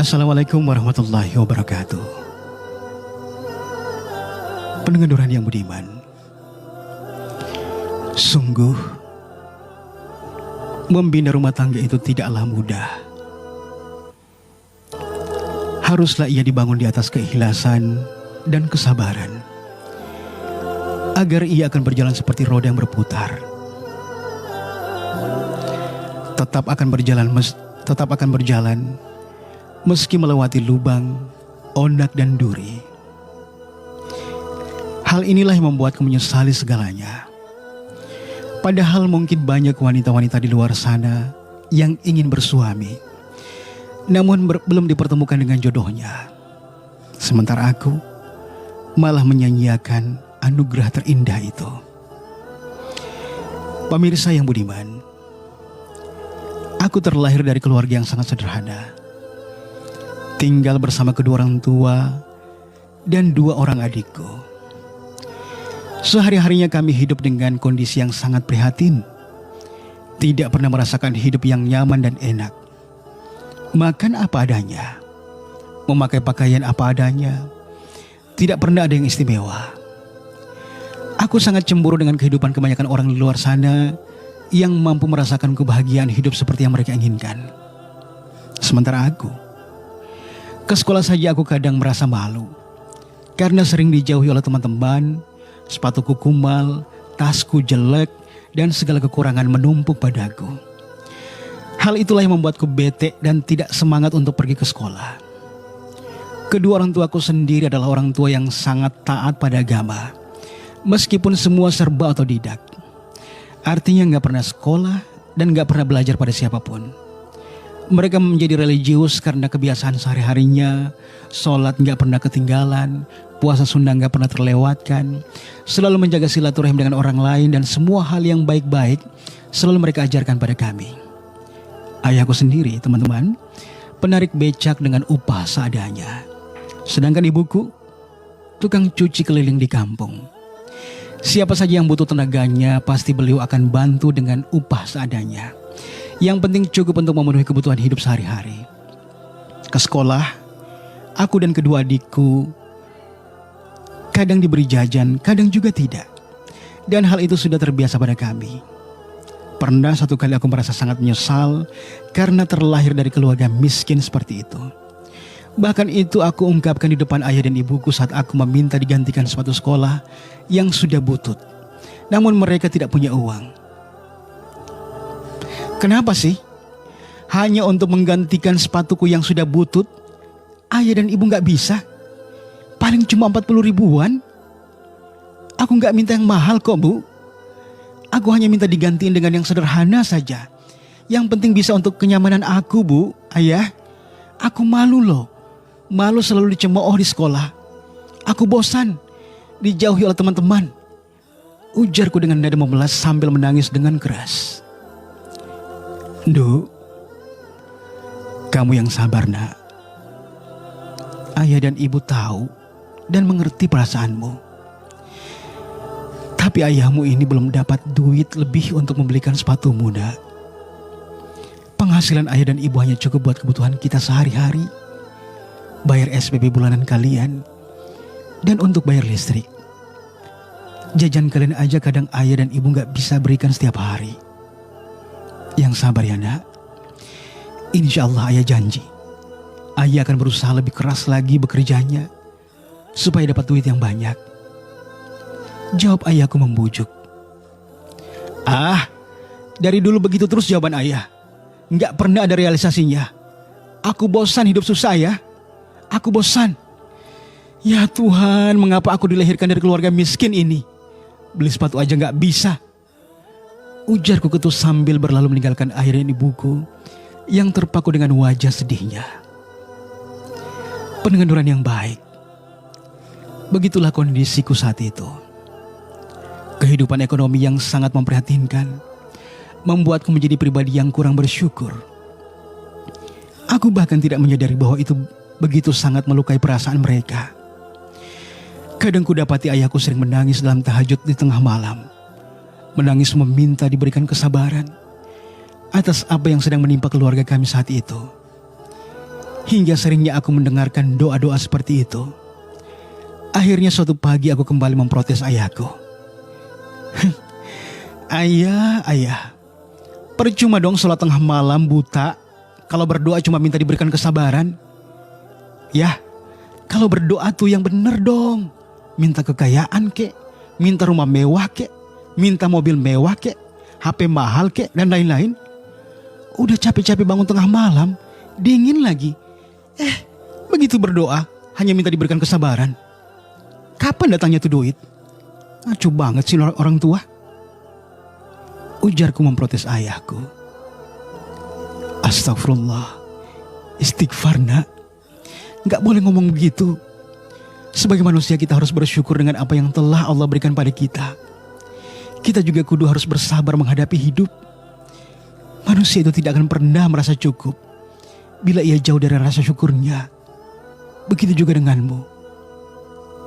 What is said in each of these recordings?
Assalamualaikum warahmatullahi wabarakatuh. Pendengaran yang budiman, sungguh membina rumah tangga itu tidaklah mudah. Haruslah ia dibangun di atas keikhlasan dan kesabaran, agar ia akan berjalan seperti roda yang berputar. Tetap akan berjalan meski melewati lubang, onak dan duri. Hal inilah yang membuatku menyesali segalanya. Padahal mungkin banyak wanita-wanita di luar sana yang ingin bersuami, namun belum dipertemukan dengan jodohnya. Sementara aku malah menyanyiakan anugerah terindah itu. Pemirsa yang budiman, aku terlahir dari keluarga yang sangat sederhana. Tinggal bersama kedua orang tua dan dua orang adikku. Sehari-harinya kami hidup dengan kondisi yang sangat prihatin. Tidak pernah merasakan hidup yang nyaman dan enak. Makan apa adanya, memakai pakaian apa adanya, tidak pernah ada yang istimewa. Aku sangat cemburu dengan kehidupan kebanyakan orang di luar sana yang mampu merasakan kebahagiaan hidup seperti yang mereka inginkan. Sementara aku, ke sekolah saja aku kadang merasa malu karena sering dijauhi oleh teman-teman, sepatuku kumal, tasku jelek, dan segala kekurangan menumpuk padaku. Hal itulah yang membuatku bete dan tidak semangat untuk pergi ke sekolah. Kedua orang tuaku sendiri adalah orang tua yang sangat taat pada agama, meskipun semua serba otodidak. Artinya gak pernah sekolah dan gak pernah belajar pada siapapun. Mereka menjadi religius karena kebiasaan sehari-harinya. Sholat gak pernah ketinggalan, puasa sunnah gak pernah terlewatkan, selalu menjaga silaturahim dengan orang lain, dan semua hal yang baik-baik selalu mereka ajarkan pada kami. Ayahku sendiri, teman-teman, penarik becak dengan upah seadanya. Sedangkan ibuku, tukang cuci keliling di kampung. Siapa saja yang butuh tenaganya, pasti beliau akan bantu dengan upah seadanya. Yang penting cukup untuk memenuhi kebutuhan hidup sehari-hari. Ke sekolah, aku dan kedua adikku kadang diberi jajan, kadang juga tidak. Dan hal itu sudah terbiasa pada kami. Pernah satu kali aku merasa sangat menyesal karena terlahir dari keluarga miskin seperti itu. Bahkan itu aku ungkapkan di depan ayah dan ibuku saat aku meminta digantikan sepatu sekolah yang sudah butut. Namun mereka tidak punya uang. Kenapa sih? Hanya untuk menggantikan sepatuku yang sudah butut, ayah dan ibu gak bisa? Paling cuma 40 ribuan. Aku gak minta yang mahal kok, Bu. Aku hanya minta digantiin dengan yang sederhana saja. Yang penting bisa untuk kenyamanan aku, Bu, ayah. Aku malu loh. Malu selalu dicemooh di sekolah. Aku bosan dijauhi oleh teman-teman, ujarku dengan nada memelas sambil menangis dengan keras. Duh, kamu yang sabar, nak. Ayah dan ibu tahu dan mengerti perasaanmu. Tapi ayahmu ini belum dapat duit lebih untuk membelikan sepatumu, nak. Penghasilan ayah dan ibu hanya cukup buat kebutuhan kita sehari-hari, bayar SPP bulanan kalian, dan untuk bayar listrik. Jajan kalian aja kadang ayah dan ibu gak bisa berikan setiap hari. Yang sabar ya, nak. Insya Allah ayah janji, ayah akan berusaha lebih keras lagi bekerjanya supaya dapat duit yang banyak. Jawab ayahku membujuk. Dari dulu begitu terus jawaban ayah. Gak pernah ada realisasinya. Aku bosan hidup susah ya. Aku bosan. Ya Tuhan, mengapa aku dilahirkan dari keluarga miskin ini? Beli sepatu aja gak bisa, ujarku ketus sambil berlalu meninggalkan ayah dan ibuku yang terpaku dengan wajah sedihnya. Pendengaran yang baik, begitulah kondisiku saat itu. Kehidupan ekonomi yang sangat memprihatinkan membuatku menjadi pribadi yang kurang bersyukur. Aku bahkan tidak menyadari bahwa itu begitu sangat melukai perasaan mereka. Kadang ku dapati ayahku sering menangis dalam tahajud di tengah malam. Menangis meminta diberikan kesabaran atas apa yang sedang menimpa keluarga kami saat itu. Hingga seringnya aku mendengarkan doa-doa seperti itu. Akhirnya suatu pagi aku kembali memprotes ayahku. Ayah, percuma dong sholat tengah malam buta. Kalau berdoa cuma minta diberikan kesabaran. Ya, kalau berdoa tuh yang bener dong. Minta kekayaan kek, minta rumah mewah kek, minta mobil mewah kek, HP mahal kek, dan lain-lain. Udah capek-capek bangun tengah malam, dingin lagi. Begitu berdoa, hanya minta diberikan kesabaran. Kapan datangnya tuh duit? Acuh banget sih orang tua. Ujarku memprotes ayahku. Astagfirullah, istighfar nak. Gak boleh ngomong begitu. Sebagai manusia kita harus bersyukur dengan apa yang telah Allah berikan pada kita. Kita juga kudu harus bersabar menghadapi hidup. Manusia itu tidak akan pernah merasa cukup bila ia jauh dari rasa syukurnya. Begitu juga denganmu,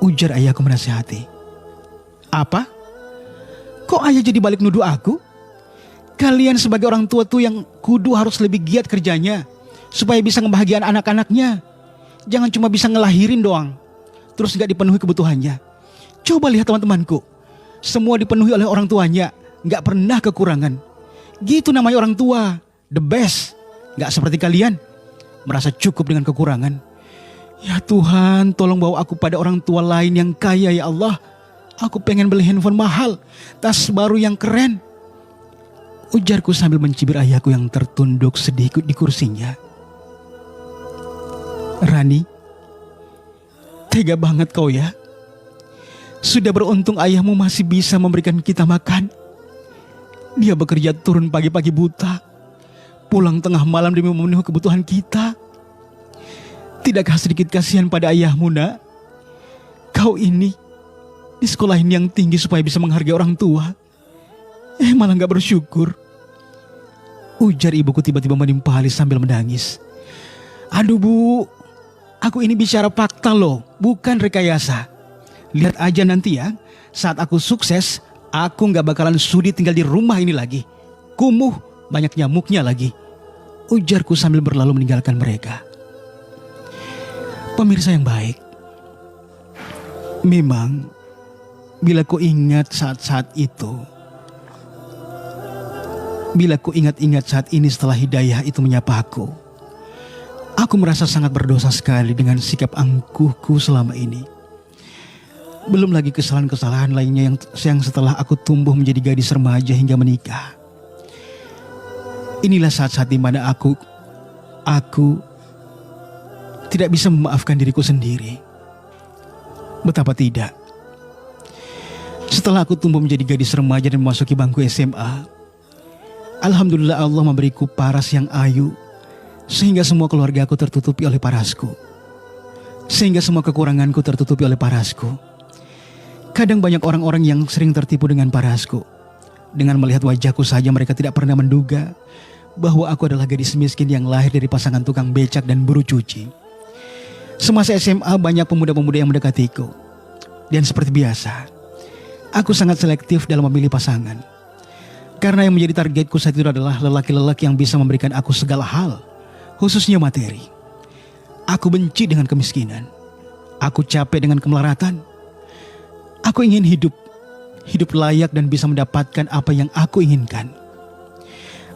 ujar ayahku menasihati. Apa? Kok ayah jadi balik nuduh aku? Kalian sebagai orang tua tuh yang kudu harus lebih giat kerjanya supaya bisa ngebahagiain anak-anaknya. Jangan cuma bisa ngelahirin doang, terus gak dipenuhi kebutuhannya. Coba lihat teman-temanku, semua dipenuhi oleh orang tuanya, gak pernah kekurangan. Gitu namanya orang tua, the best. Gak seperti kalian, merasa cukup dengan kekurangan. Ya Tuhan, tolong bawa aku pada orang tua lain yang kaya ya Allah. Aku pengen beli handphone mahal, tas baru yang keren. Ujarku sambil mencibir ayahku yang tertunduk sedikit di kursinya. Rani, tega banget kau ya. Sudah beruntung ayahmu masih bisa memberikan kita makan. Dia bekerja turun pagi-pagi buta, pulang tengah malam demi memenuhi kebutuhan kita. Tidakkah sedikit kasihan pada ayahmu nak? Kau ini disekolahin yang tinggi supaya bisa menghargai orang tua, malah gak bersyukur. Ujar ibuku tiba-tiba menimpali sambil menangis. Aduh bu, aku ini bicara fakta loh, bukan rekayasa. Lihat aja nanti ya, saat aku sukses, aku gak bakalan sudi tinggal di rumah ini lagi. Kumuh, banyak nyamuknya lagi. Ujarku sambil berlalu meninggalkan mereka. Pemirsa yang baik, memang bila ku ingat saat-saat itu, bila ku ingat-ingat saat ini setelah hidayah itu menyapa aku merasa sangat berdosa sekali dengan sikap angkuhku selama ini. Belum lagi kesalahan-kesalahan lainnya yang setelah aku tumbuh menjadi gadis remaja hingga menikah. Inilah saat-saat di mana aku tidak bisa memaafkan diriku sendiri. Betapa tidak. Setelah aku tumbuh menjadi gadis remaja dan memasuki bangku SMA, alhamdulillah Allah memberiku paras yang ayu, sehingga semua keluarga aku tertutupi oleh parasku. Sehingga semua kekuranganku tertutupi oleh parasku. Kadang banyak orang-orang yang sering tertipu dengan parasku. Dengan melihat wajahku saja mereka tidak pernah menduga bahwa aku adalah gadis miskin yang lahir dari pasangan tukang becak dan buruh cuci. Semasa SMA banyak pemuda-pemuda yang mendekatiku. Dan seperti biasa, aku sangat selektif dalam memilih pasangan. Karena yang menjadi targetku saat itu adalah lelaki-lelaki yang bisa memberikan aku segala hal, khususnya materi. Aku benci dengan kemiskinan. Aku capek dengan kemelaratan. Aku ingin hidup layak dan bisa mendapatkan apa yang aku inginkan.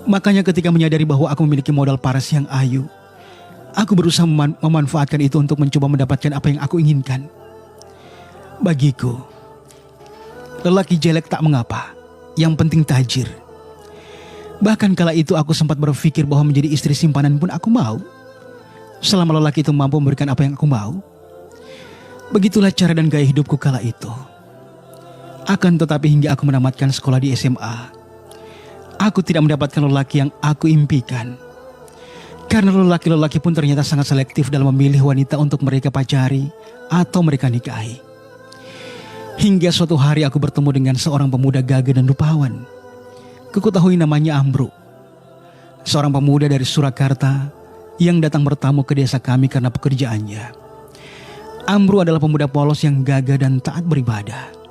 Makanya ketika menyadari bahwa aku memiliki modal paras yang ayu, aku berusaha memanfaatkan itu untuk mencoba mendapatkan apa yang aku inginkan. Bagiku, lelaki jelek tak mengapa, yang penting tajir. Bahkan kala itu aku sempat berpikir bahwa menjadi istri simpanan pun aku mau, selama lelaki itu mampu memberikan apa yang aku mau. Begitulah cara dan gaya hidupku kala itu. Akan tetapi hingga aku menamatkan sekolah di SMA, aku tidak mendapatkan lelaki yang aku impikan. Karena lelaki-lelaki pun ternyata sangat selektif dalam memilih wanita untuk mereka pacari atau mereka nikahi. Hingga suatu hari aku bertemu dengan seorang pemuda gagah dan rupawan. Kuketahui namanya Amru. Seorang pemuda dari Surakarta yang datang bertamu ke desa kami karena pekerjaannya. Amru adalah pemuda polos yang gagah dan taat beribadah.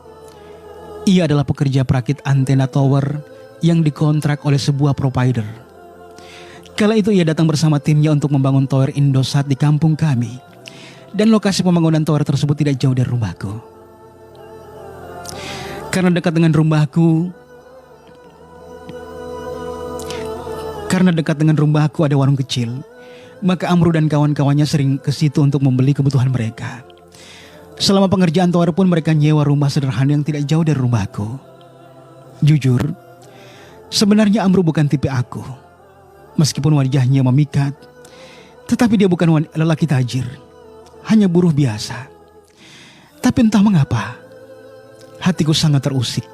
Ia adalah pekerja perakit antena tower yang dikontrak oleh sebuah provider. Kala itu ia datang bersama timnya untuk membangun tower Indosat di kampung kami. Dan lokasi pembangunan tower tersebut tidak jauh dari rumahku. Karena dekat dengan rumahku ada warung kecil, maka Amru dan kawan-kawannya sering ke situ untuk membeli kebutuhan mereka. Selama pengerjaan tower pun mereka nyewa rumah sederhana yang tidak jauh dari rumahku. Jujur, sebenarnya Amru bukan tipe aku. Meskipun wajahnya memikat, tetapi dia bukan lelaki tajir, hanya buruh biasa. Tapi entah mengapa, hatiku sangat terusik.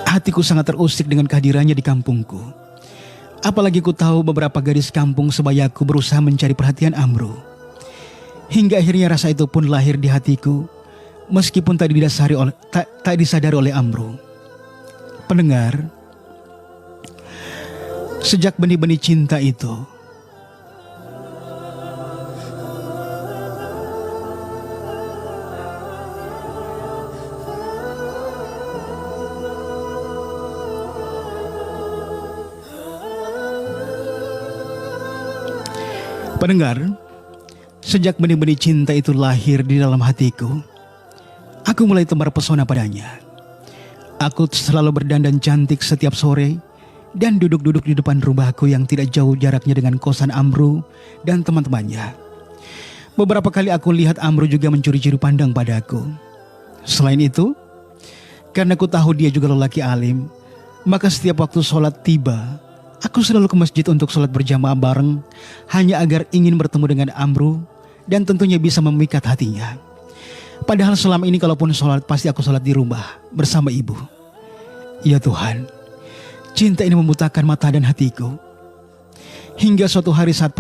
Hatiku sangat terusik dengan kehadirannya di kampungku. Apalagi ku tahu beberapa gadis kampung sebayaku berusaha mencari perhatian Amru. Hingga akhirnya rasa itu pun lahir di hatiku, meskipun tak disadari oleh Amru. Pendengar, sejak benih-benih cinta itu, lahir di dalam hatiku, aku mulai tebar pesona padanya. Aku selalu berdandan cantik setiap sore dan duduk-duduk di depan rumahku yang tidak jauh jaraknya dengan kosan Amru dan teman-temannya. Beberapa kali aku lihat Amru juga mencuri-curi pandang padaku. Selain itu, karena aku tahu dia juga lelaki alim, maka setiap waktu sholat tiba, aku selalu ke masjid untuk sholat berjamaah bareng, hanya agar ingin bertemu dengan Amru dan tentunya bisa memikat hatinya. Padahal selama ini kalaupun sholat pasti aku sholat di rumah bersama ibu. Ya Tuhan, cinta ini membutakan mata dan hatiku. Hingga suatu hari saat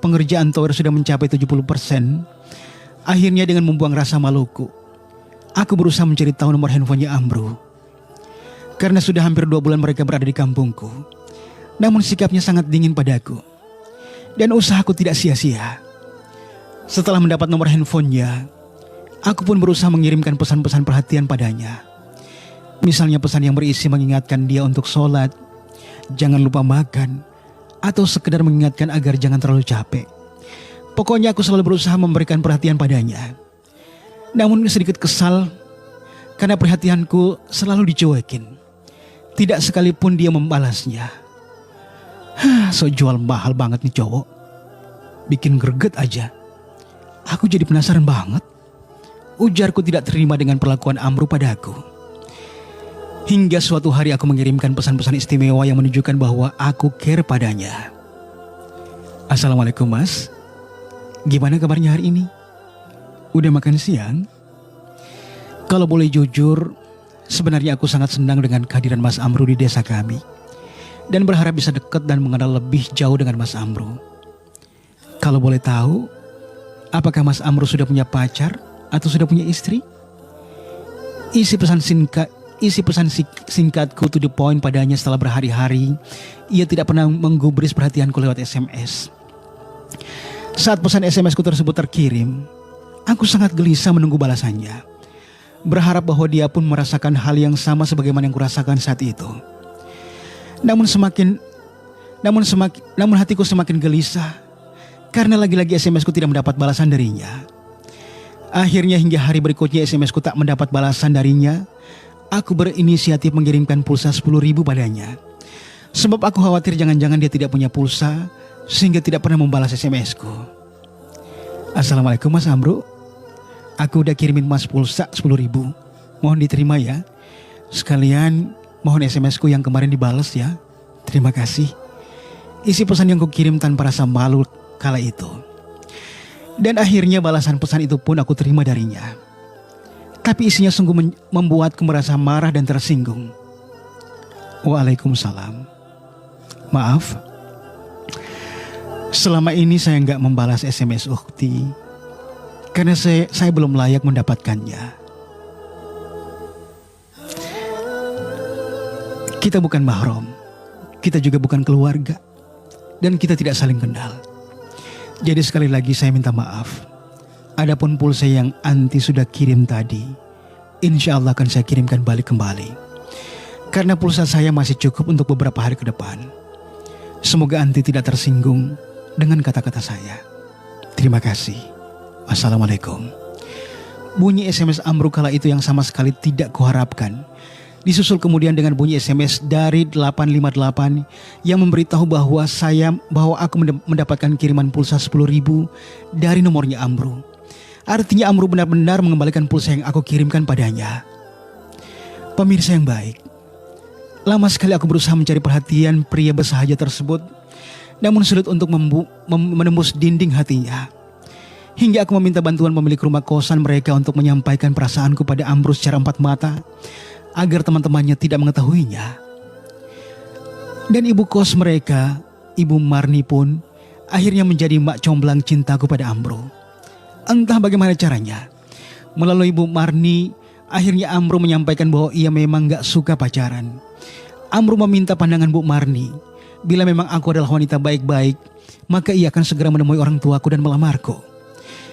pengerjaan tower sudah mencapai 70%, akhirnya dengan membuang rasa maluku, aku berusaha mencari tahu nomor handphonenya Amru. Karena sudah hampir 2 bulan mereka berada di kampungku, namun sikapnya sangat dingin padaku. Dan usahaku tidak sia-sia. Setelah mendapat nomor handphonenya, aku pun berusaha mengirimkan pesan-pesan perhatian padanya. Misalnya pesan yang berisi mengingatkan dia untuk sholat, jangan lupa makan, atau sekedar mengingatkan agar jangan terlalu capek. Pokoknya aku selalu berusaha memberikan perhatian padanya. Namun sedikit kesal karena perhatianku selalu dicuekin. Tidak sekalipun dia membalasnya. So jual mahal banget nih cowok. Bikin greget aja. Aku jadi penasaran banget. Ujarku tidak terima dengan perlakuan Amru padaku. Hingga suatu hari aku mengirimkan pesan-pesan istimewa yang menunjukkan bahwa aku care padanya. Assalamualaikum mas, gimana kabarnya hari ini? Udah makan siang? Kalau boleh jujur, sebenarnya aku sangat senang dengan kehadiran Mas Amru di desa kami. Dan berharap bisa dekat dan mengenal lebih jauh dengan Mas Amru. Kalau boleh tahu, apakah Mas Amru sudah punya pacar atau sudah punya istri? Isi pesan singkatku to the point padanya setelah berhari-hari ia tidak pernah menggubris perhatianku lewat SMS. Saat pesan SMS-ku tersebut terkirim, aku sangat gelisah menunggu balasannya, berharap bahwa dia pun merasakan hal yang sama sebagaimana yang kurasakan saat itu. Namun hatiku semakin gelisah karena lagi-lagi SMS-ku tidak mendapat balasan darinya. Akhirnya hingga hari berikutnya SMS-ku tak mendapat balasan darinya. Aku berinisiatif mengirimkan pulsa 10.000 padanya. Sebab aku khawatir jangan-jangan dia tidak punya pulsa sehingga tidak pernah membalas SMS-ku. Assalamualaikum Mas Amru. Aku udah kirimin Mas pulsa 10.000. Mohon diterima ya. Sekalian mohon SMS-ku yang kemarin dibalas ya. Terima kasih. Isi pesan yang kukirim tanpa rasa malu kala itu. Dan akhirnya balasan pesan itu pun aku terima darinya. Tapi isinya sungguh membuatku merasa marah dan tersinggung. Waalaikumsalam. Maaf, selama ini saya nggak membalas SMS Ukti karena saya belum layak mendapatkannya. Kita bukan mahram, kita juga bukan keluarga, dan kita tidak saling kenal. Jadi sekali lagi saya minta maaf. Adapun pulsa yang anti sudah kirim tadi, insya Allah akan saya kirimkan balik kembali. karena pulsa saya masih cukup untuk beberapa hari ke depan. Semoga Anti tidak tersinggung dengan kata-kata saya. Terima kasih. Wassalamualaikum. Bunyi SMS Amru kala itu yang sama sekali tidak kuharapkan disusul kemudian dengan bunyi SMS dari 858 yang memberitahu bahwa aku mendapatkan kiriman pulsa 10.000 dari nomornya Amru. Artinya Amru benar-benar mengembalikan pulsa yang aku kirimkan padanya. Pemirsa yang baik, lama sekali aku berusaha mencari perhatian pria bersahaja tersebut, namun sulit untuk menembus dinding hatinya. Hingga aku meminta bantuan pemilik rumah kosan mereka untuk menyampaikan perasaanku pada Amru secara empat mata, agar teman-temannya tidak mengetahuinya. Dan ibu kos mereka, Ibu Marni pun akhirnya menjadi mak comblang cintaku pada Amru. Entah bagaimana caranya, melalui Ibu Marni, akhirnya Amru menyampaikan bahwa ia memang gak suka pacaran. Amru meminta pandangan Bu Marni, bila memang aku adalah wanita baik-baik, maka ia akan segera menemui orang tuaku dan melamarku.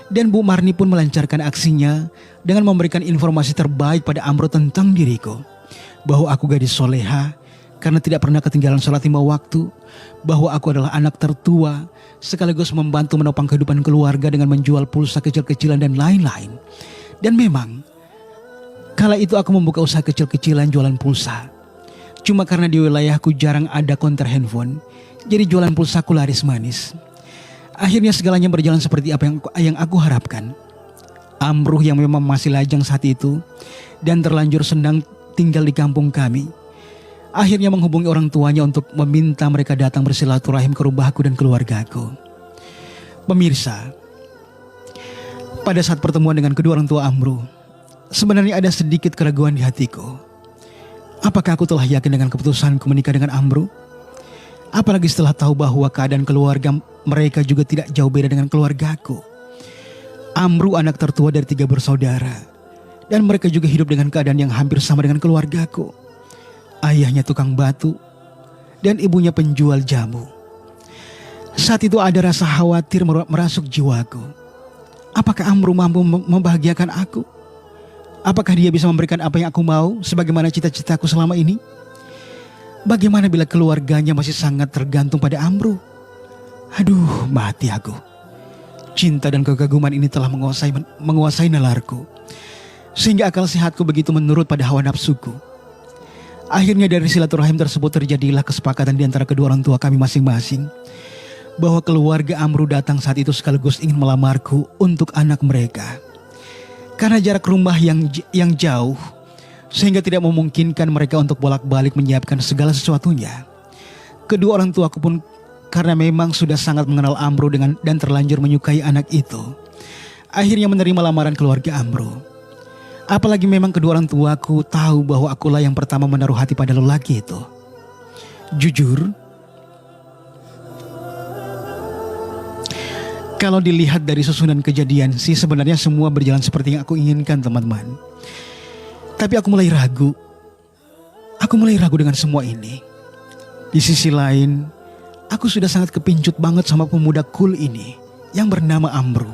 Dan Bu Marni pun melancarkan aksinya dengan memberikan informasi terbaik pada Amru tentang diriku. Bahwa aku gadis soleha karena tidak pernah ketinggalan sholat 5 waktu. Bahwa aku adalah anak tertua sekaligus membantu menopang kehidupan keluarga dengan menjual pulsa kecil-kecilan dan lain-lain. Dan memang kala itu aku membuka usaha kecil-kecilan jualan pulsa. Cuma karena di wilayahku jarang ada konter handphone, jadi jualan pulsaku laris manis. Akhirnya segalanya berjalan seperti apa yang aku harapkan. Amru yang memang masih lajang saat itu dan terlanjur senang tinggal di kampung kami, akhirnya menghubungi orang tuanya untuk meminta mereka datang bersilaturahim ke rumahku dan keluargaku. Pemirsa, pada saat pertemuan dengan kedua orang tua Amru, sebenarnya ada sedikit keraguan di hatiku. Apakah aku telah yakin dengan keputusanku menikah dengan Amru? Apalagi setelah tahu bahwa keadaan keluarga mereka juga tidak jauh beda dengan keluargaku. Amru anak tertua dari 3 bersaudara, dan mereka juga hidup dengan keadaan yang hampir sama dengan keluargaku. Ayahnya tukang batu dan ibunya penjual jamu. Saat itu ada rasa khawatir merasuk jiwaku. Apakah Amru mampu membahagiakan aku? Apakah dia bisa memberikan apa yang aku mau sebagaimana cita-citaku selama ini? Bagaimana bila keluarganya masih sangat tergantung pada Amru? Aduh, mati aku. Cinta dan kekaguman ini telah menguasai nalarku, sehingga akal sehatku begitu menurut pada hawa nafsuku. Akhirnya dari silaturahim tersebut terjadilah kesepakatan di antara kedua orang tua kami masing-masing, bahwa keluarga Amru datang saat itu sekaligus ingin melamarku untuk anak mereka. Karena jarak rumah yang jauh, sehingga tidak memungkinkan mereka untuk bolak-balik menyiapkan segala sesuatunya. Kedua orang tuaku pun karena memang sudah sangat mengenal Amru dan terlanjur menyukai anak itu, akhirnya menerima lamaran keluarga Amru. Apalagi memang kedua orang tuaku tahu bahwa akulah yang pertama menaruh hati pada lelaki itu. Jujur, kalau dilihat dari susunan kejadian sih sebenarnya semua berjalan seperti yang aku inginkan, teman-teman. Tapi aku mulai ragu. Aku mulai ragu dengan semua ini. Di sisi lain, aku sudah sangat kepincut banget sama pemuda cool ini yang bernama Amru.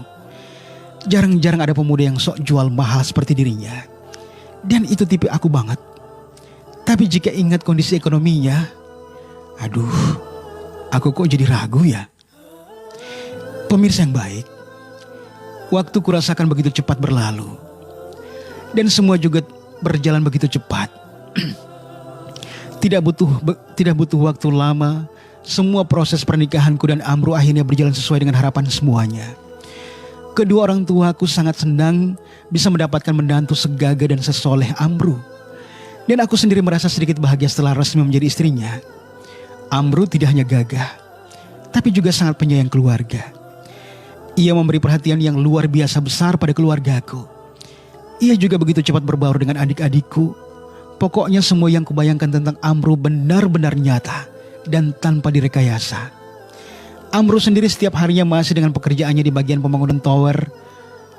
Jarang-jarang ada pemuda yang sok jual mahal seperti dirinya. Dan itu tipe aku banget. Tapi jika ingat kondisi ekonominya, aduh, aku kok jadi ragu ya. Pemirsa yang baik, waktu kurasakan begitu cepat berlalu. Dan semua juga berjalan begitu cepat. Tidak butuh waktu lama, semua proses pernikahanku dan Amru akhirnya berjalan sesuai dengan harapan semuanya. Kedua orang tuaku sangat senang bisa mendapatkan menantu segaga dan sesoleh Amru. Dan aku sendiri merasa sedikit bahagia setelah resmi menjadi istrinya. Amru tidak hanya gagah, tapi juga sangat penyayang keluarga. Ia memberi perhatian yang luar biasa besar pada keluargaku. Ia juga begitu cepat berbaur dengan adik-adikku. Pokoknya semua yang kubayangkan tentang Amru benar-benar nyata dan tanpa direkayasa. Amru sendiri setiap harinya masih dengan pekerjaannya di bagian pembangunan tower.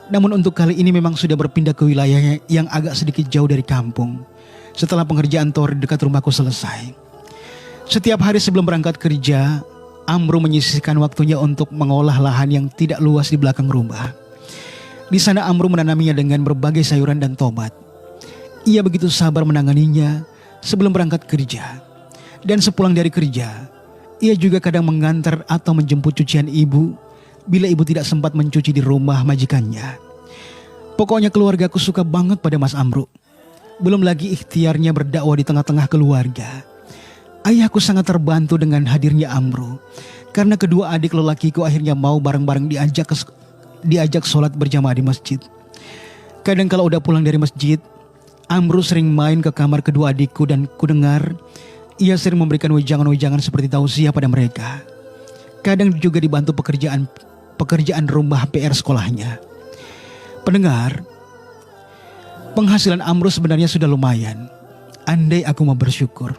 Namun untuk kali ini memang sudah berpindah ke wilayahnya yang agak sedikit jauh dari kampung, setelah pengerjaan tower di dekat rumahku selesai. Setiap hari sebelum berangkat kerja, Amru menyisihkan waktunya untuk mengolah lahan yang tidak luas di belakang rumah. Di sana Amru menanaminya dengan berbagai sayuran dan tomat. Ia begitu sabar menanganinya sebelum berangkat kerja. Dan sepulang dari kerja, ia juga kadang mengantar atau menjemput cucian ibu bila ibu tidak sempat mencuci di rumah majikannya. Pokoknya keluargaku suka banget pada Mas Amru. Belum lagi ikhtiarnya berdakwah di tengah-tengah keluarga. Ayahku sangat terbantu dengan hadirnya Amru, karena kedua adik lelakiku akhirnya mau bareng-bareng diajak sholat berjamaah di masjid. Kadang kalau udah pulang dari masjid, Amru sering main ke kamar kedua adikku dan kudengar ia sering memberikan wejangan-wejangan seperti tausiah pada mereka. Kadang juga dibantu pekerjaan rumah PR sekolahnya. Pendengar, penghasilan Amru sebenarnya sudah lumayan. Andai aku mau bersyukur.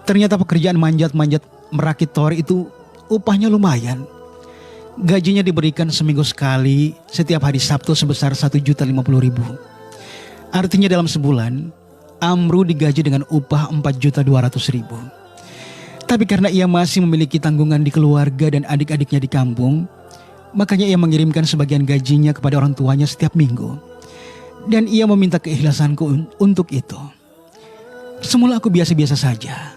Ternyata pekerjaan manjat-manjat merakit tower itu upahnya lumayan. Gajinya diberikan seminggu sekali setiap hari Sabtu sebesar 1.050.000. Artinya dalam sebulan, Amru digaji dengan upah 4.200.000. Tapi karena ia masih memiliki tanggungan di keluarga dan adik-adiknya di kampung, makanya ia mengirimkan sebagian gajinya kepada orang tuanya setiap minggu. Dan ia meminta keikhlasanku untuk itu. Semula aku biasa-biasa saja,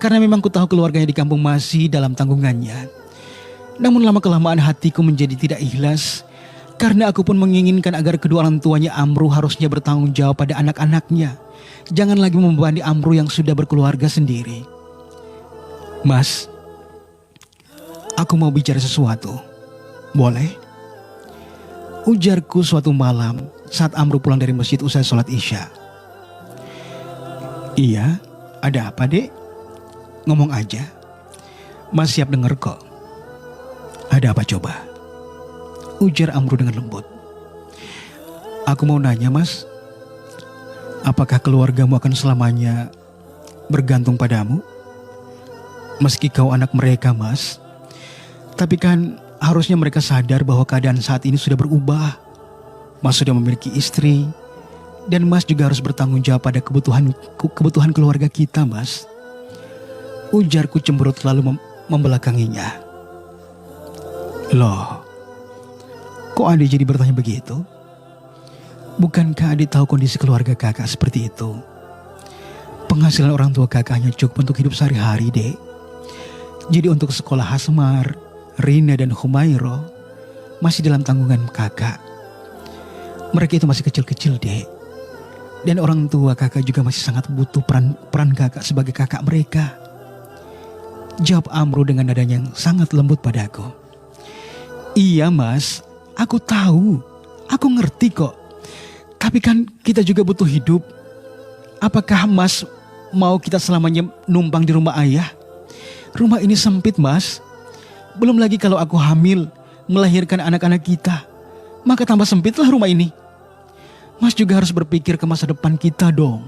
karena memang ku tahu keluarganya di kampung masih dalam tanggungannya. Namun lama-kelamaan hatiku menjadi tidak ikhlas, karena aku pun menginginkan agar kedua orang tuanya Amru harusnya bertanggung jawab pada anak-anaknya. Jangan lagi membebani Amru yang sudah berkeluarga sendiri. Mas, aku mau bicara sesuatu. Boleh? Ujarku suatu malam saat Amru pulang dari masjid usai sholat Isya. Iya, ada apa dek? Ngomong aja. Mas siap denger kok. Ada apa coba? Ujar Amru dengan lembut. Aku mau nanya mas, apakah keluargamu akan selamanya bergantung padamu? Meski kau anak mereka mas, tapi kan harusnya mereka sadar bahwa keadaan saat ini sudah berubah. Mas sudah memiliki istri, dan mas juga harus bertanggung jawab pada kebutuhan keluarga kita mas. Ujarku cemberut lalu membelakanginya. Loh, kok adik jadi bertanya begitu? Bukankah adik tahu kondisi keluarga kakak seperti itu? Penghasilan orang tua kakak hanya cukup untuk hidup sehari-hari dek. Jadi untuk sekolah Hasmar, Rina dan Humairo masih dalam tanggungan kakak. Mereka itu masih kecil-kecil dek. Dan orang tua kakak juga masih sangat butuh peran kakak sebagai kakak mereka. Jawab Amru dengan nadanya yang sangat lembut padaku. Iya mas, aku tahu, aku ngerti kok. Tapi kan kita juga butuh hidup. Apakah mas mau kita selamanya numpang di rumah ayah? Rumah ini sempit mas. Belum lagi kalau aku hamil, melahirkan anak-anak kita, maka tambah sempitlah rumah ini. Mas juga harus berpikir ke masa depan kita dong.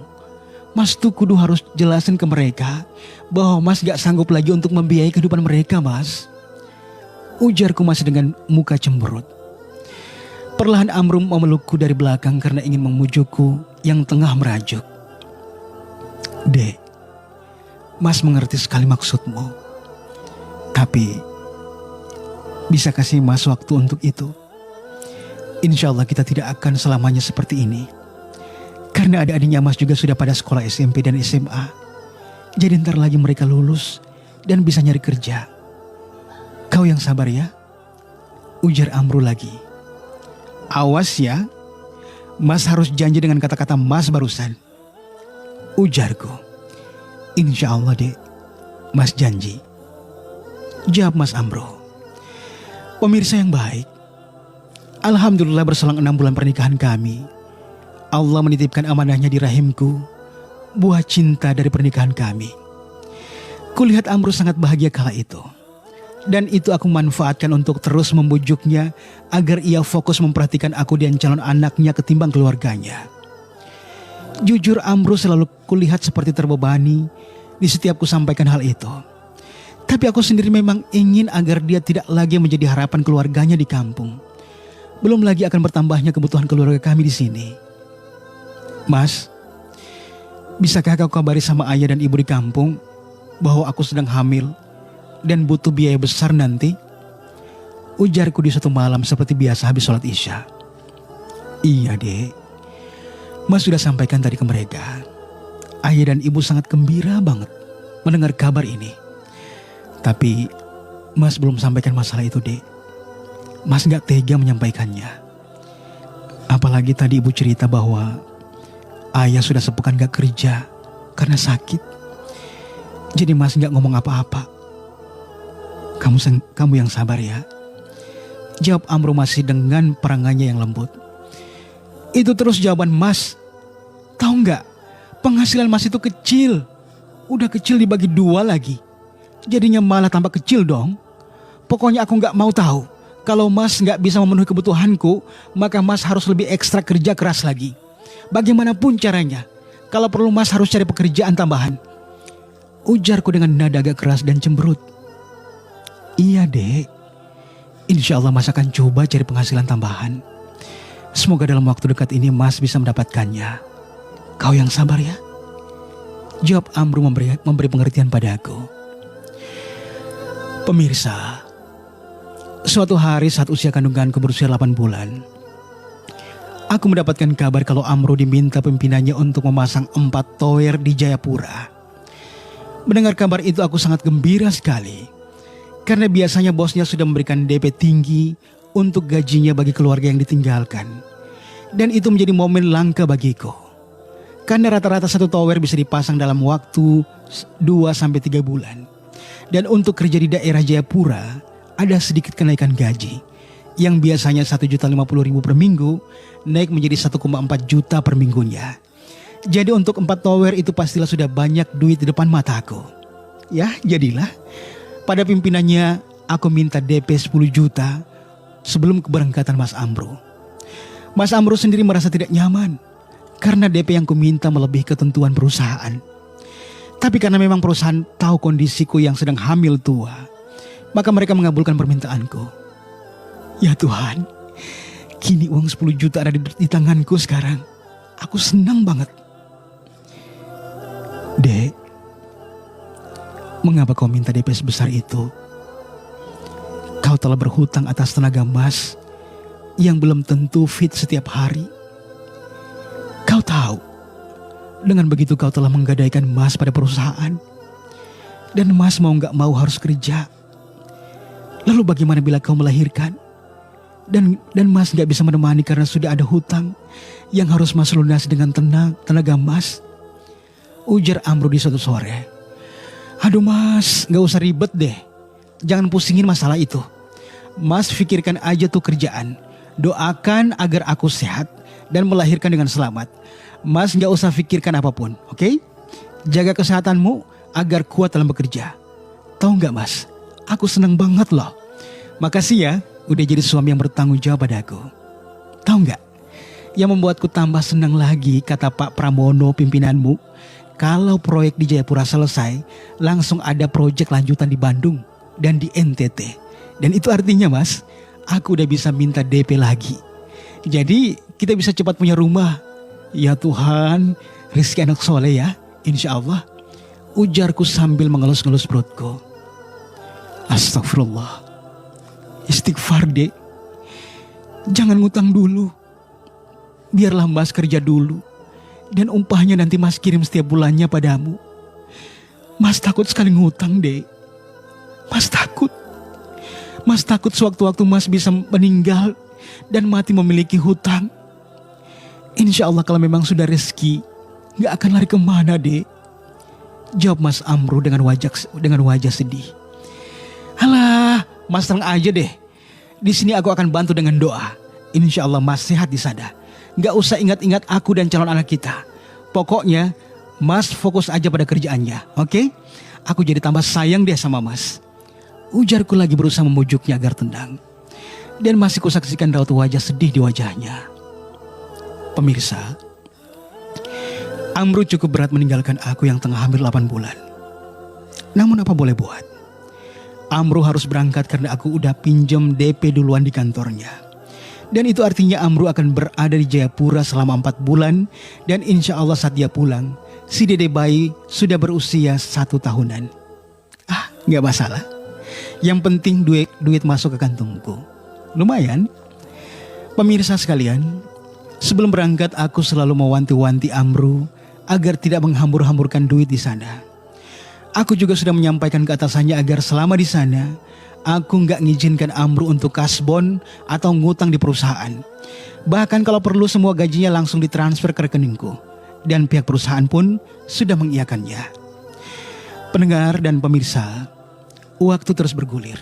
Mas tuh kudu harus jelasin ke mereka bahwa mas gak sanggup lagi untuk membiayai kehidupan mereka mas. Ujarku masih dengan muka cemberut. Perlahan Amru memelukku dari belakang karena ingin memujukku yang tengah merajuk. Dek, mas mengerti sekali maksudmu. Tapi, bisa kasih mas waktu untuk itu. Insya Allah kita tidak akan selamanya seperti ini. Karena adik-adiknya mas juga sudah pada sekolah SMP dan SMA. Jadi ntar lagi mereka lulus dan bisa nyari kerja. Kau yang sabar ya, ujar Amru lagi. Awas ya, mas harus janji dengan kata-kata mas barusan. Ujarku. Insya Allah dek, mas janji. Jawab mas Amru. Pemirsa yang baik, alhamdulillah berselang 6 bulan pernikahan kami, Allah menitipkan amanahnya di rahimku, buah cinta dari pernikahan kami. Kulihat Amru sangat bahagia kala itu. Dan itu aku manfaatkan untuk terus membujuknya agar ia fokus memperhatikan aku dan calon anaknya ketimbang keluarganya. Jujur Amru selalu kulihat seperti terbebani di setiap kusampaikan hal itu. Tapi aku sendiri memang ingin agar dia tidak lagi menjadi harapan keluarganya di kampung. Belum lagi akan bertambahnya kebutuhan keluarga kami di sini. Mas, bisakah kau kabari sama ayah dan ibu di kampung bahwa aku sedang hamil dan butuh biaya besar nanti? Ujarku di suatu malam seperti biasa habis sholat Isya. Iya dek, mas sudah sampaikan tadi ke mereka. Ayah dan ibu sangat gembira banget mendengar kabar ini. Tapi Mas belum sampaikan masalah itu, Dek. Mas gak tega menyampaikannya. Apalagi tadi ibu cerita bahwa ayah sudah sepekan gak kerja karena sakit. Jadi Mas gak ngomong apa-apa. Kamu yang sabar ya, jawab Amru masih dengan perangannya yang lembut. Itu terus jawaban Mas. Tahu gak, penghasilan Mas itu kecil. Udah kecil dibagi 2 lagi. Jadinya malah tambah kecil dong. Pokoknya aku gak mau tahu. Kalau Mas gak bisa memenuhi kebutuhanku, maka Mas harus lebih ekstra kerja keras lagi. Bagaimanapun caranya, kalau perlu Mas harus cari pekerjaan tambahan. Ujarku dengan nada agak keras dan cemberut. Iya, Dek. Insya Allah Mas akan coba cari penghasilan tambahan. Semoga dalam waktu dekat ini Mas bisa mendapatkannya. Kau yang sabar ya, jawab Amru memberi pengertian padaku. Pemirsa, suatu hari saat usia kandunganku berusia 8 bulan, aku mendapatkan kabar kalau Amru diminta pimpinannya untuk memasang 4 tower di Jayapura. Mendengar kabar itu aku sangat gembira sekali. Karena biasanya bosnya sudah memberikan DP tinggi untuk gajinya bagi keluarga yang ditinggalkan. Dan itu menjadi momen langka bagiku. Karena rata-rata 1 tower bisa dipasang dalam waktu 2-3 bulan. Dan untuk kerja di daerah Jayapura ada sedikit kenaikan gaji. Yang biasanya 1.050.000 per minggu naik menjadi 1,4 juta per minggunya. Jadi untuk 4 tower itu pastilah sudah banyak duit di depan mataku. Ya, jadilah pada pimpinannya aku minta DP 10 juta sebelum keberangkatan Mas Amru. Mas Amru sendiri merasa tidak nyaman karena DP yang kuminta melebihi ketentuan perusahaan. Tapi karena memang perusahaan tahu kondisiku yang sedang hamil tua, maka mereka mengabulkan permintaanku. Ya Tuhan, kini uang 10 juta ada di tanganku sekarang. Aku senang banget. Dek, mengapa kau minta DP sebesar itu? Kau telah berhutang atas tenaga Mas yang belum tentu fit setiap hari. Kau tahu, dengan begitu kau telah menggadaikan Mas pada perusahaan. Dan Mas mau gak mau harus kerja. Lalu bagaimana bila kau melahirkan? Dan Mas gak bisa menemani karena sudah ada hutang yang harus Mas lunasi dengan tenaga Mas. Ujar Amru di suatu sore. Aduh Mas, gak usah ribet deh. Jangan pusingin masalah itu. Mas pikirkan aja tuh kerjaan. Doakan agar aku sehat dan melahirkan dengan selamat. Mas gak usah pikirkan apapun, oke? Jaga kesehatanmu agar kuat dalam bekerja. Tahu gak Mas, aku senang banget loh. Makasih ya, udah jadi suami yang bertanggung jawab padaku. Tahu gak, yang membuatku tambah senang lagi kata Pak Pramono pimpinanmu. Kalau proyek di Jayapura selesai, langsung ada proyek lanjutan di Bandung dan di NTT. Dan itu artinya Mas, aku udah bisa minta DP lagi. Jadi kita bisa cepat punya rumah. Ya Tuhan, rezeki anak soleh ya, insya Allah. Ujarku sambil mengelus-ngelus perutku. Astagfirullah. Istighfar dek. Jangan ngutang dulu. Biarlah Mas kerja dulu. Dan umpahnya nanti Mas kirim setiap bulannya padamu. Mas takut sekali ngutang dek. Mas takut. Mas takut sewaktu-waktu Mas bisa meninggal dan mati memiliki hutang. Insya Allah kalau memang sudah rezeki, gak akan lari kemana dek. Jawab Mas Amru dengan wajah sedih. Alah, Mas tenang aja deh. Di sini aku akan bantu dengan doa. Insya Allah Mas sehat di sana. Gak usah ingat-ingat aku dan calon anak kita. Pokoknya Mas fokus aja pada kerjaannya, oke? Aku jadi tambah sayang deh sama Mas. Ujarku lagi berusaha memujuknya agar tenang. Dan masih kusaksikan raut wajah sedih di wajahnya. Pemirsa, Amru cukup berat meninggalkan aku yang tengah hamil 8 bulan. Namun apa boleh buat, Amru harus berangkat karena aku udah pinjam DP duluan di kantornya. Dan itu artinya Amru akan berada di Jayapura selama 4 bulan. Dan insya Allah saat dia pulang, si dede bayi sudah berusia 1 tahunan. Gak masalah. Yang penting duit masuk ke kantongku. Lumayan. Pemirsa sekalian, sebelum berangkat aku selalu mewanti-wanti Amru agar tidak menghambur-hamburkan duit di sana. Aku juga sudah menyampaikan ke atasannya agar selama di sana, aku nggak ngizinkan Amru untuk kasbon atau ngutang di perusahaan. Bahkan kalau perlu semua gajinya langsung ditransfer ke rekeningku. Dan pihak perusahaan pun sudah mengiyakannya. Pendengar dan pemirsa, waktu terus bergulir.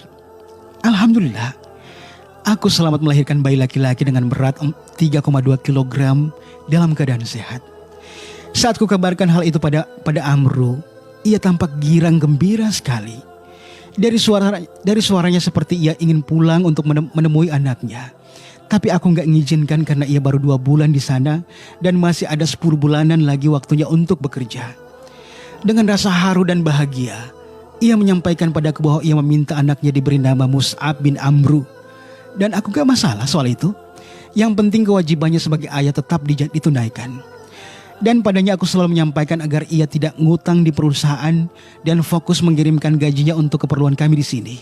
Alhamdulillah, aku selamat melahirkan bayi laki-laki dengan berat 3,2 kg dalam keadaan sehat. Saat ku kabarkan hal itu pada Amru, ia tampak girang gembira sekali. Dari suaranya seperti ia ingin pulang untuk menemui anaknya. Tapi aku gak mengizinkan karena ia baru 2 bulan di sana dan masih ada 10 bulanan lagi waktunya untuk bekerja. Dengan rasa haru dan bahagia, ia menyampaikan padaku bahwa ia meminta anaknya diberi nama Mus'ab bin Amru. Dan aku gak masalah soal itu. Yang penting kewajibannya sebagai ayah tetap ditunaikan. Dan padanya aku selalu menyampaikan agar ia tidak ngutang di perusahaan dan fokus mengirimkan gajinya untuk keperluan kami di sini.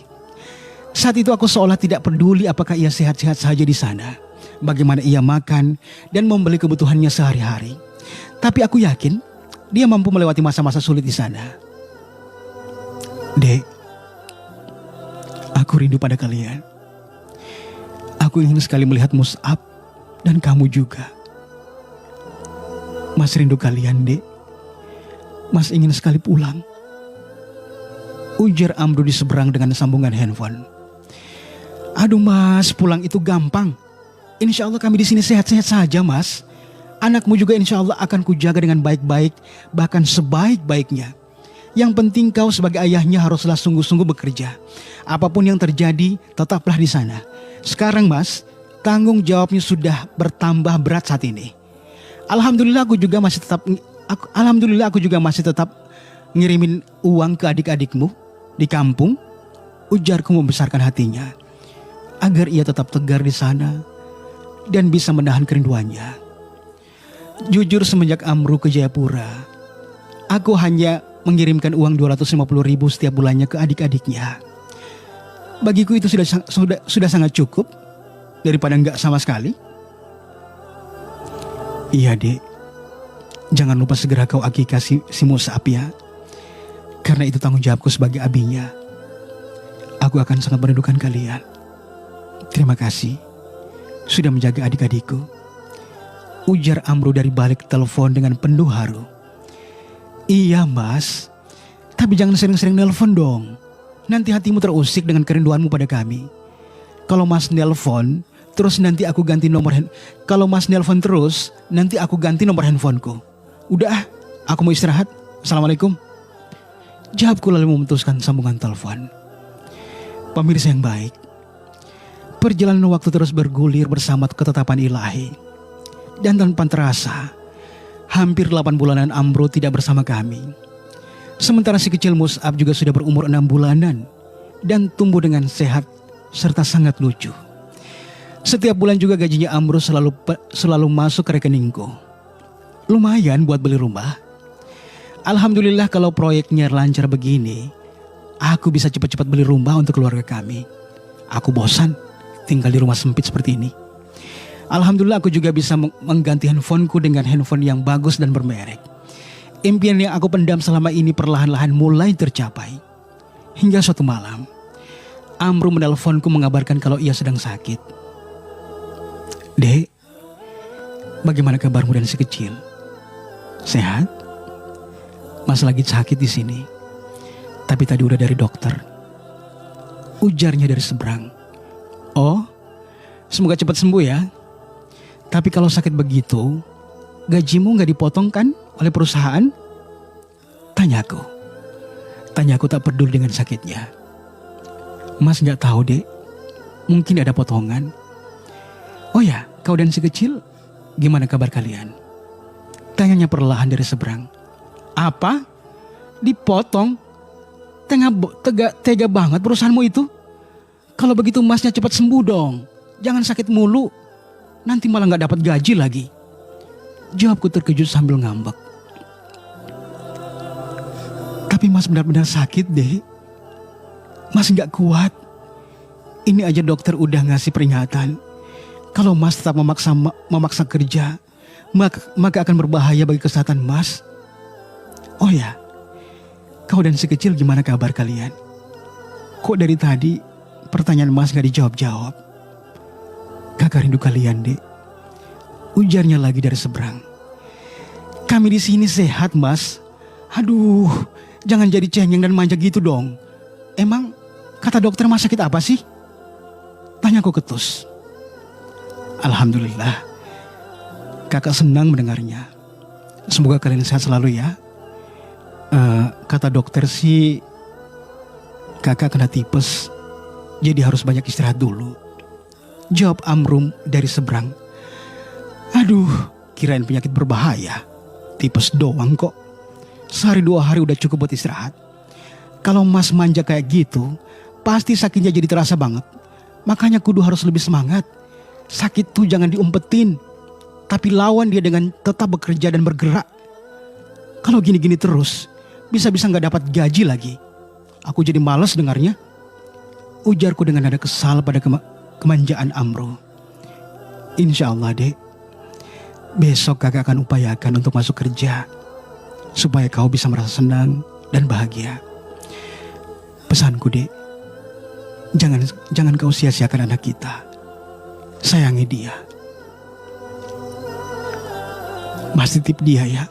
Saat itu aku seolah tidak peduli apakah ia sehat-sehat saja di sana, bagaimana ia makan dan membeli kebutuhannya sehari-hari. Tapi aku yakin dia mampu melewati masa-masa sulit di sana. Dek, aku rindu pada kalian. Aku ingin sekali melihat Mus'ab dan kamu juga. Mas rindu kalian, Dek. Mas ingin sekali pulang. Ujar Amru di seberang dengan sambungan handphone. Aduh Mas, pulang itu gampang. Insya Allah kami di sini sehat-sehat saja Mas. Anakmu juga insya Allah akan kujaga dengan baik-baik, bahkan sebaik-baiknya. Yang penting kau sebagai ayahnya haruslah sungguh-sungguh bekerja. Apapun yang terjadi, tetaplah di sana. Sekarang Mas, tanggung jawabnya sudah bertambah berat saat ini. Alhamdulillah aku juga masih tetap ngirimin uang ke adik-adikmu di kampung. Ujarku membesarkan hatinya agar ia tetap tegar di sana dan bisa menahan kerinduannya. Jujur semenjak Amru ke Jayapura, aku hanya mengirimkan uang 250.000 setiap bulannya ke adik-adiknya. Bagiku itu sudah sangat cukup daripada enggak sama sekali. Iya Dek, jangan lupa segera kau akikah si Mus'ab ya. Karena itu tanggung jawabku sebagai abinya. Aku akan sangat merindukan kalian. Terima kasih sudah menjaga adik-adikku. Ujar Amru dari balik telepon dengan penuh haru. Iya Mas, tapi jangan sering-sering nelpon dong. Nanti hatimu terusik dengan kerinduanmu pada kami. Kalau Mas nelpon terus nanti aku ganti nomor Kalau Mas nelpon terus, nanti aku ganti nomor handphoneku. Udah, aku mau istirahat. Assalamualaikum. Jawabku lalu memutuskan sambungan telepon. Pemirsa yang baik, perjalanan waktu terus bergulir bersama ketetapan ilahi. Dan tanpa terasa, hampir 8 bulanan Amru tidak bersama kami. Sementara si kecil Mus'ab juga sudah berumur 6 bulanan dan tumbuh dengan sehat serta sangat lucu. Setiap bulan juga gajinya Amru selalu masuk ke rekeningku. Lumayan buat beli rumah. Alhamdulillah kalau proyeknya lancar begini, aku bisa cepat-cepat beli rumah untuk keluarga kami. Aku bosan tinggal di rumah sempit seperti ini. Alhamdulillah aku juga bisa mengganti handphoneku dengan handphone yang bagus dan bermerek. Impian yang aku pendam selama ini perlahan-lahan mulai tercapai. Hingga suatu malam, Amru menelponku mengabarkan kalau ia sedang sakit. Dek, bagaimana kabarmu dan si kecil? Sehat? Mas lagi sakit di sini. Tapi tadi udah dari dokter. Ujarnya dari seberang. Oh, semoga cepat sembuh ya. Tapi kalau sakit begitu, gajimu gak dipotong kan oleh perusahaan? Tanyaku. Tanyaku tak peduli dengan sakitnya. Mas gak tahu Dek. Mungkin ada potongan. Oh ya, kau dan si kecil, gimana kabar kalian? Tanyanya perlahan dari seberang. Apa? Dipotong? Tega banget perusahaanmu itu. Kalau begitu Masnya cepat sembuh dong. Jangan sakit mulu. Nanti malah gak dapat gaji lagi. Jawabku terkejut sambil ngambek. Tapi Mas benar-benar sakit deh. Mas gak kuat. Ini aja dokter udah ngasih peringatan. Kalau Mas tetap memaksa kerja, maka akan berbahaya bagi kesehatan Mas. Oh ya, kau dan si kecil gimana kabar kalian? Kok dari tadi pertanyaan Mas gak dijawab-jawab? Kakak rindu kalian, Dek. Ujarnya lagi dari seberang. Kami di sini sehat, Mas. Aduh, jangan jadi cengeng dan manja gitu dong. Emang kata dokter Mas sakit apa sih? Tanyaku ketus. Alhamdulillah, kakak senang mendengarnya. Semoga kalian sehat selalu ya. Kata dokter sih kakak kena tipes, jadi harus banyak istirahat dulu. Jawab Amrum dari seberang. Aduh, kirain penyakit berbahaya. Tipes doang kok. Sehari 2 hari udah cukup buat istirahat. Kalau Mas manja kayak gitu, pasti sakitnya jadi terasa banget. Makanya kudu harus lebih semangat. Sakit tuh jangan diumpetin, tapi lawan dia dengan tetap bekerja dan bergerak. Kalau gini-gini terus, bisa-bisa gak dapat gaji lagi. Aku jadi malas dengarnya. Ujarku dengan nada kesal pada kemanjaan Amro. Insya Allah, Dek. Besok kakak akan upayakan untuk masuk kerja, supaya kau bisa merasa senang dan bahagia. Pesanku, Dek, jangan kau sia-siakan anak kita. Sayangi dia. Mas titip dia ya.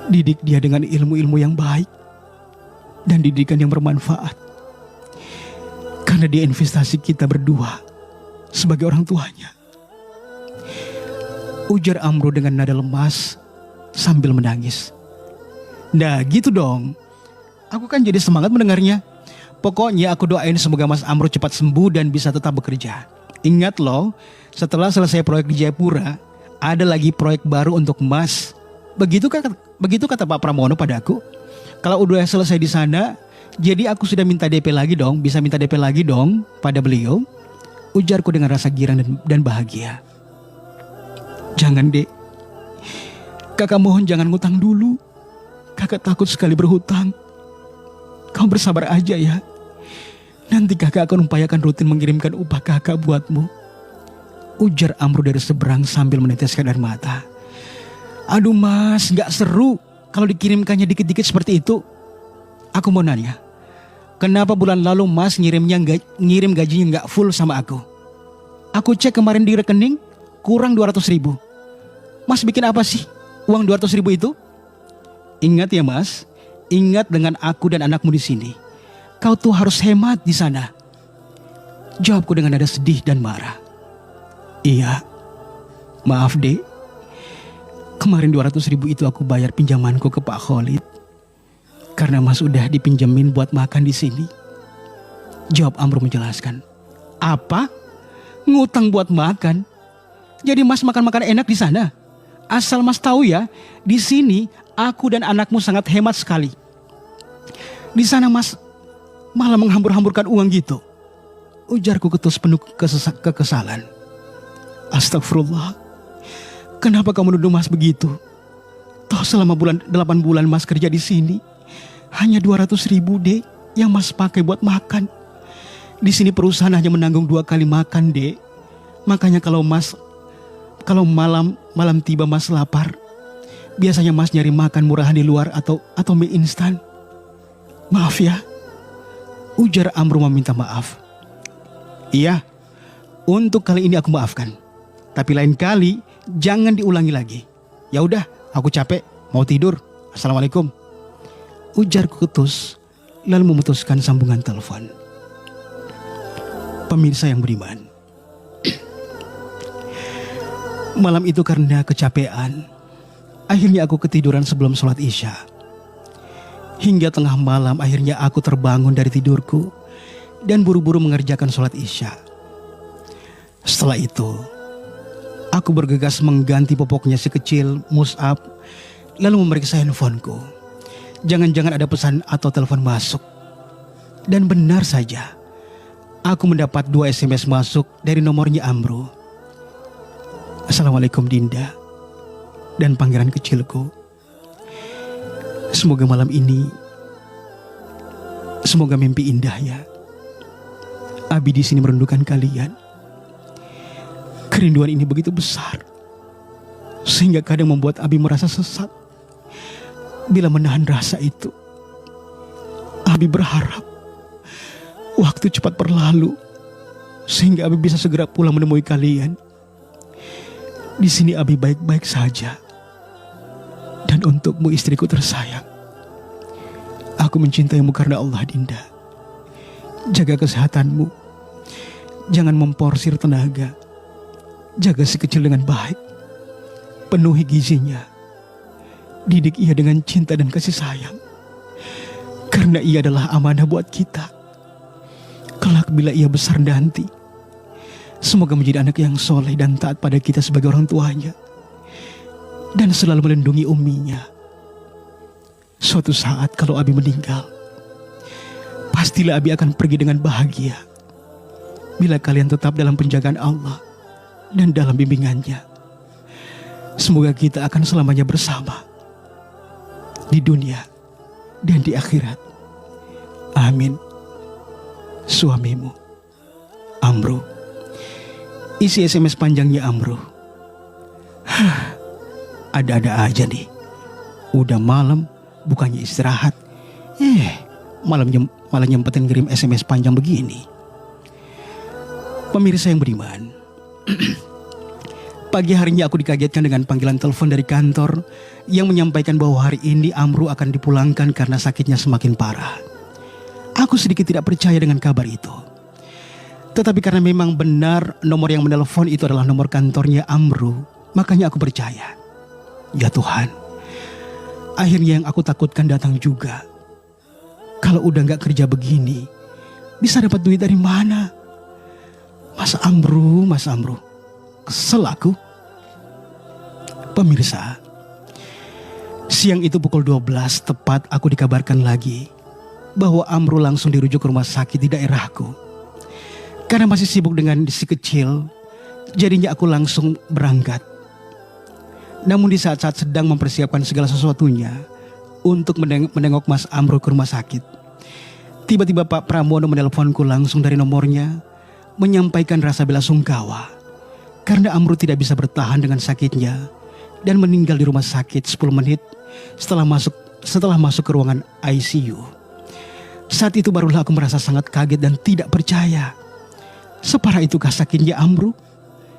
Didik dia dengan ilmu-ilmu yang baik dan didikan yang bermanfaat. Karena dia investasi kita berdua sebagai orang tuanya. Ujar Amro dengan nada lemas sambil menangis. Nah gitu dong. Aku kan jadi semangat mendengarnya. Pokoknya aku doain semoga Mas Amro cepat sembuh dan bisa tetap bekerja. Ingat loh, setelah selesai proyek di Jayapura, ada lagi proyek baru untuk Mas. Begitu kata Pak Pramono padaku. Kalau udah selesai di sana, jadi aku sudah minta DP lagi dong, bisa minta DP lagi dong pada beliau. Ujarku dengan rasa girang dan bahagia. Jangan, Dek. Kakak mohon jangan ngutang dulu. Kakak takut sekali berhutang. Kau bersabar aja ya. Nanti kakak akan upayakan rutin mengirimkan upah kakak buatmu. Ujar Amro dari seberang sambil meneteskan air mata. Aduh Mas, gak seru kalau dikirimkannya dikit-dikit seperti itu. Aku mau nanya, kenapa bulan lalu Mas ngirim gajinya gak full sama aku? Aku cek kemarin di rekening, kurang 200.000. Mas bikin apa sih uang 200.000 itu? Ingat ya Mas, ingat dengan aku dan anakmu di sini. Kau tuh harus hemat di sana. Jawabku dengan nada sedih dan marah. Iya, maaf Dek. Kemarin 200.000 itu aku bayar pinjamanku ke Pak Khalid. Karena Mas udah dipinjemin buat makan di sini. Jawab Amro menjelaskan. Apa? Ngutang buat makan? Jadi Mas makan-makan enak di sana? Asal Mas tahu ya, di sini aku dan anakmu sangat hemat sekali. Di sana Mas malah menghambur-hamburkan uang gitu. Ujarku ketus penuh kekesalan. Astagfirullah. Kenapa kamu nuduh Mas begitu? Toh selama 8 bulan Mas kerja di sini, hanya 200.000 Dek yang Mas pakai buat makan. Di sini perusahaan hanya menanggung 2 kali makan, Dek. Makanya kalau malam tiba Mas lapar, biasanya Mas nyari makan murahan di luar atau mie instan. Maaf ya. Ujar Amro meminta maaf. Iya, untuk kali ini aku maafkan. Tapi lain kali jangan diulangi lagi. Ya udah, aku capek, mau tidur. Assalamualaikum. Ujarku ketus, lalu memutuskan sambungan telepon. Pemirsa yang beriman, malam itu karena kecapean, akhirnya aku ketiduran sebelum sholat Isya. Hingga tengah malam akhirnya aku terbangun dari tidurku dan buru-buru mengerjakan sholat Isya. Setelah itu, aku bergegas mengganti popoknya si kecil Mus'ab, lalu memeriksa handphoneku. Jangan-jangan ada pesan atau telepon masuk. Dan benar saja, aku mendapat 2 SMS masuk dari nomornya Amro. Assalamualaikum Dinda dan pangeran kecilku. Semoga malam ini, semoga mimpi indah ya. Abi di sini merindukan kalian. Kerinduan ini begitu besar, sehingga kadang membuat Abi merasa sesat. Bila menahan rasa itu, Abi berharap waktu cepat berlalu sehingga Abi bisa segera pulang menemui kalian. Di sini Abi baik-baik saja. Dan untukmu istriku tersayang, aku mencintaimu karena Allah, Dinda. Jaga kesehatanmu. Jangan memporsir tenaga. Jaga si kecil dengan baik. Penuhi gizinya. Didik ia dengan cinta dan kasih sayang. Karena ia adalah amanah buat kita. Kelak bila ia besar nanti, semoga menjadi anak yang soleh dan taat pada kita sebagai orang tuanya. Dan selalu melindungi umminya. Suatu saat kalau Abi meninggal, pastilah Abi akan pergi dengan bahagia. Bila kalian tetap dalam penjagaan Allah dan dalam bimbingannya, semoga kita akan selamanya bersama di dunia dan di akhirat. Amin. Suamimu, Amru. Isi SMS panjangnya Amru. Ada-ada aja nih. Udah malam, bukannya istirahat. Malah nyempetin ngirim SMS panjang begini. Pemirsa yang beriman, pagi harinya aku dikagetkan dengan panggilan telepon dari kantor yang menyampaikan bahwa hari ini Amru akan dipulangkan karena sakitnya semakin parah. Aku sedikit tidak percaya dengan kabar itu. Tetapi karena memang benar nomor yang menelpon itu adalah nomor kantornya Amru, makanya aku percaya. Ya Tuhan, akhirnya yang aku takutkan datang juga. Kalau udah gak kerja begini, bisa dapat duit dari mana? Mas Amru, kesel aku. Pemirsa, siang itu pukul 12 tepat aku dikabarkan lagi bahwa Amru langsung dirujuk ke rumah sakit di daerahku. Karena masih sibuk dengan si kecil, jadinya aku langsung berangkat. Namun di saat-saat sedang mempersiapkan segala sesuatunya untuk menengok Mas Amru ke rumah sakit, tiba-tiba Pak Pramono menelponku langsung dari nomornya, menyampaikan rasa bela sungkawa karena Amru tidak bisa bertahan dengan sakitnya dan meninggal di rumah sakit 10 menit setelah masuk ke ruangan ICU. Saat itu barulah aku merasa sangat kaget dan tidak percaya. Separah itukah sakitnya Amru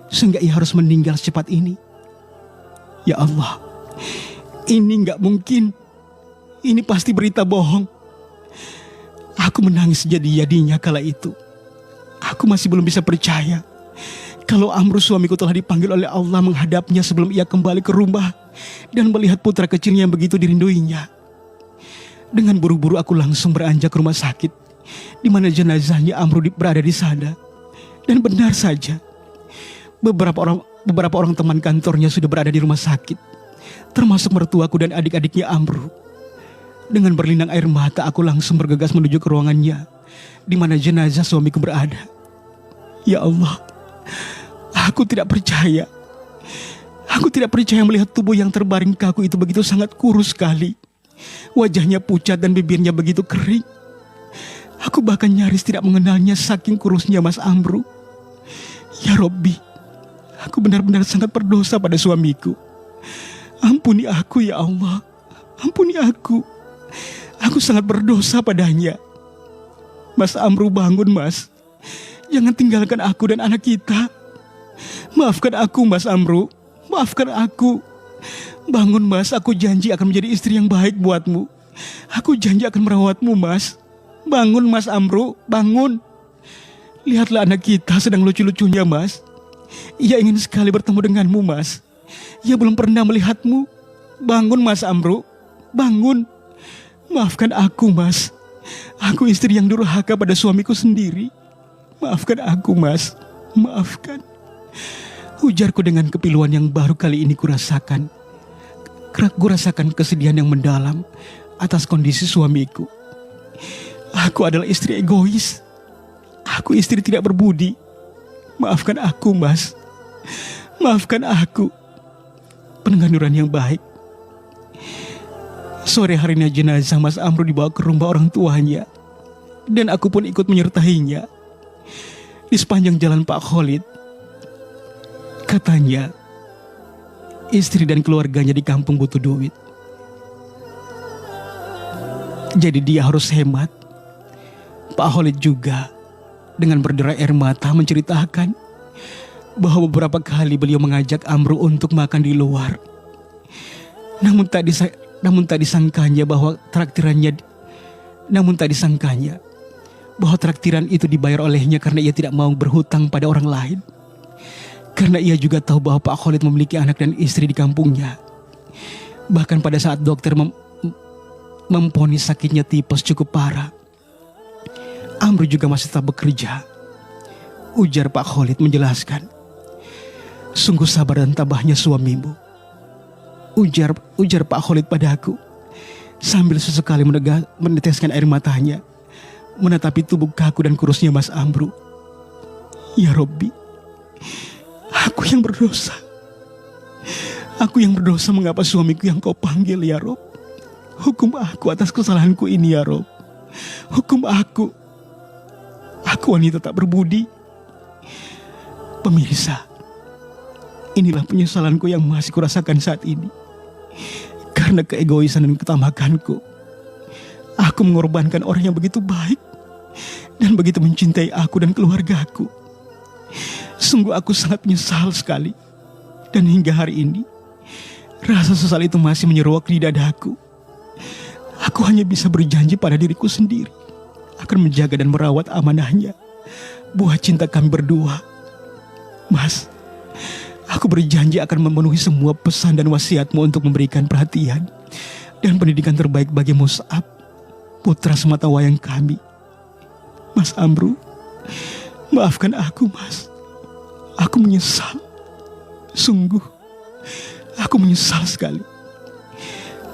sehingga ia harus meninggal secepat ini? Ya Allah, ini gak mungkin. Ini pasti berita bohong. Aku menangis jadi-jadinya kala itu. Aku masih belum bisa percaya kalau Amru suamiku telah dipanggil oleh Allah menghadapnya sebelum ia kembali ke rumah dan melihat putra kecilnya yang begitu dirinduinya. Dengan buru-buru aku langsung beranjak ke rumah sakit di mana jenazahnya Amru berada di sana. Dan benar saja, beberapa orang teman kantornya sudah berada di rumah sakit, termasuk mertuaku dan adik-adiknya Amru. Dengan berlinang air mata aku langsung bergegas menuju ke ruangannya di mana jenazah suamiku berada. Ya Allah, aku tidak percaya. Aku tidak percaya melihat tubuh yang terbaring kaku itu begitu sangat kurus sekali. Wajahnya pucat dan bibirnya begitu kering. Aku bahkan nyaris tidak mengenalnya saking kurusnya Mas Amru. Ya Robbi, aku benar-benar sangat berdosa pada suamiku. Ampuni aku ya Allah. Ampuni aku. Aku sangat berdosa padanya. Mas Amru, bangun Mas. Jangan tinggalkan aku dan anak kita. Maafkan aku Mas Amru. Maafkan aku. Bangun Mas, aku janji akan menjadi istri yang baik buatmu. Aku janji akan merawatmu Mas. Bangun Mas Amru, bangun. Lihatlah anak kita sedang lucu-lucunya Mas. Ia ingin sekali bertemu denganmu Mas. Ia belum pernah melihatmu. Bangun Mas Amru, bangun. Maafkan aku Mas. Aku istri yang durhaka pada suamiku sendiri. Maafkan aku Mas, maafkan. Ujarku dengan kepiluan yang baru kali ini kurasakan. Kurasakan kesedihan yang mendalam atas kondisi suamiku. Aku adalah istri egois. Aku istri tidak berbudi. Maafkan aku Mas. Maafkan aku. Pendengar Nuran yang baik, sore harinya jenazah Mas Amru dibawa ke rumah orang tuanya. Dan aku pun ikut menyertainya. Di sepanjang jalan Pak Khalid, katanya istri dan keluarganya di kampung butuh duit. Jadi dia harus hemat. Pak Khalid juga dengan berderai air mata menceritakan bahwa beberapa kali beliau mengajak Amru untuk makan di luar. Namun tak disangkanya bahwa traktiran itu dibayar olehnya karena ia tidak mau berhutang pada orang lain. Karena ia juga tahu bahwa Pak Khalid memiliki anak dan istri di kampungnya. Bahkan pada saat dokter memvonis sakitnya tipes cukup parah, Amru juga masih tetap bekerja. Ujar Pak Khalid menjelaskan, "Sungguh sabar dan tabahnya suamimu." Ujar Pak Khalid padaku sambil sesekali meneteskan air matanya menatapi tubuh kaku dan kurusnya Mas Amru. "Ya Robbi, aku yang berdosa. Aku yang berdosa mengapa suamiku yang kau panggil ya Rob. Hukum aku atas kesalahanku ini ya Rob. Hukum aku. Aku wanita tak berbudi." Pemirsa, inilah penyesalanku yang masih kurasakan saat ini. Karena keegoisan dan ketamakanku, aku mengorbankan orang yang begitu baik dan begitu mencintai aku dan keluargaku. Sungguh aku sangat menyesal sekali. Dan hingga hari ini, rasa sesal itu masih menyeruak di dadaku. Aku hanya bisa berjanji pada diriku sendiri akan menjaga dan merawat amanahnya, buah cinta kami berdua. Mas, aku berjanji akan memenuhi semua pesan dan wasiatmu untuk memberikan perhatian dan pendidikan terbaik bagi Mus'ab, putra sematawayang kami. Mas Amru, maafkan aku Mas. Aku menyesal. Sungguh, aku menyesal sekali.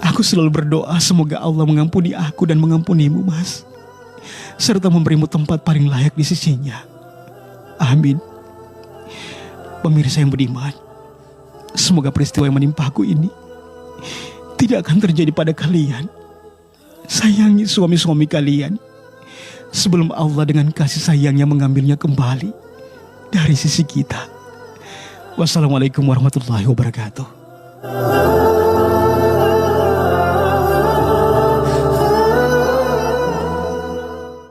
Aku selalu berdoa semoga Allah mengampuni aku dan mengampunimu Mas, serta memberimu tempat paling layak di sisinya. Amin. Pemirsa yang beriman, semoga peristiwa yang menimpaku ini tidak akan terjadi pada kalian. Sayangi suami-suami kalian sebelum Allah dengan kasih sayangnya mengambilnya kembali dari sisi kita. Wassalamualaikum warahmatullahi wabarakatuh.